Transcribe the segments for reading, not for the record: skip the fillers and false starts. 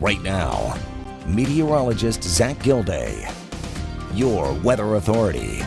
Right now, meteorologist Zach Gilday, your weather authority.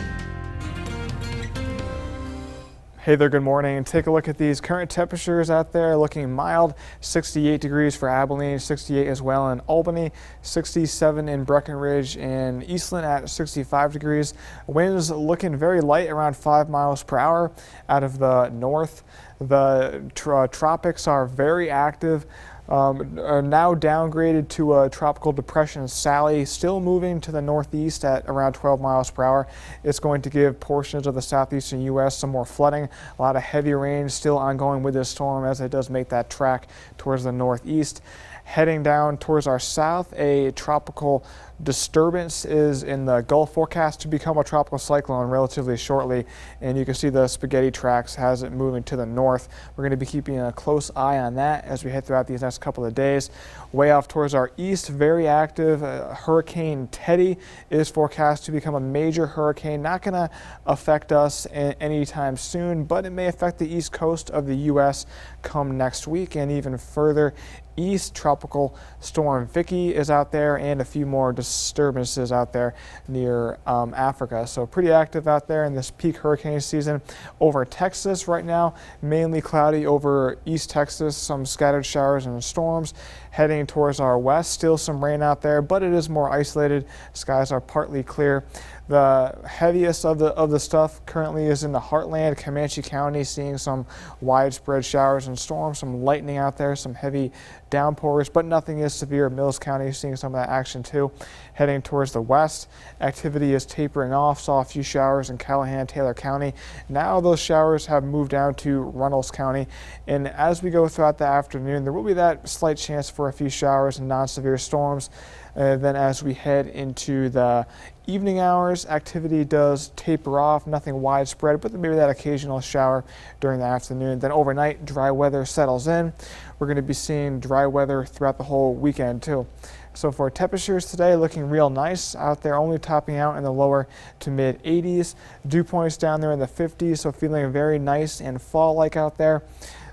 Hey there, good morning. Take a look at these current temperatures out there, looking mild. 68 degrees for Abilene, 68 as well in Albany, 67 in Breckenridge and Eastland at 65 degrees. Winds looking very light, around 5 miles per hour out of the north. The tropics are very active. Are now downgraded to a tropical depression Sally, still moving to the northeast at around 12 miles per hour. It's going to give portions of the southeastern U.S. some more flooding. A lot of heavy rain still ongoing with this storm as it does make that track towards the northeast. Heading down towards our south, a tropical disturbance is in the Gulf, forecast to become a tropical cyclone relatively shortly, and you can see the spaghetti tracks has it moving to the north. We're going to be keeping a close eye on that as we head throughout these next couple of days. Way off towards our east, very active Hurricane Teddy is forecast to become a major hurricane. Not going to affect us anytime soon, but it may affect the east coast of the U.S. come next week and even further east. Tropical storm Vicky is out there and a few more disturbances out there near Africa. So pretty active out there in this peak hurricane season. Over Texas right now, mainly cloudy over East Texas, some scattered showers and storms. Heading towards our west, still some rain out there, but it is more isolated. Skies are partly clear. The heaviest of the stuff currently is in the heartland, Comanche County, seeing some widespread showers and storms, some lightning out there, some heavy downpours, but nothing is severe. Mills County seeing some of that action too. Heading towards the west, activity is tapering off. Saw a few showers in Callahan, Taylor County. Now those showers have moved down to Runnels County, and as we go throughout the afternoon, there will be that slight chance for a few showers and non-severe storms. Then as we head into the evening hours, activity does taper off, nothing widespread, but maybe that occasional shower during the afternoon. Then overnight, dry weather settles in. We're going to be seeing dry weather throughout the whole weekend too. So for temperatures today, looking real nice out there, only topping out in the lower to mid 80s. Dew points down there in the 50s, so feeling very nice and fall-like out there.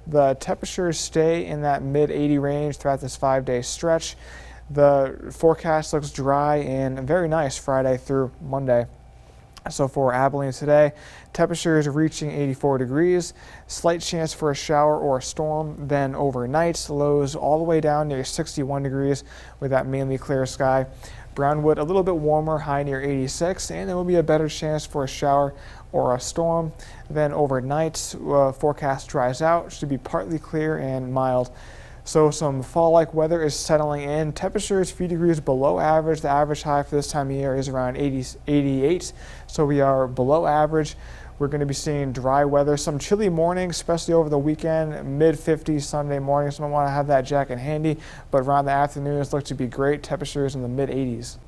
The temperatures stay in that mid 80 range throughout this 5-day stretch. The forecast looks dry and very nice Friday through Monday. So for Abilene today, temperatures reaching 84 degrees, slight chance for a shower or a storm. Then overnight, lows all the way down near 61 degrees with that mainly clear sky. Brownwood a little bit warmer, high near 86, and there will be a better chance for a shower or a storm. Then overnight, forecast dries out, should be partly clear and mild. So some fall-like weather is settling in. Temperatures a few degrees below average. The average high for this time of year is around 88, so we are below average. We're going to be seeing dry weather, some chilly mornings, especially over the weekend, mid-50s Sunday morning. So I don't want to have that jacket handy, but around the afternoons look to be great. Temperatures in the mid-80s.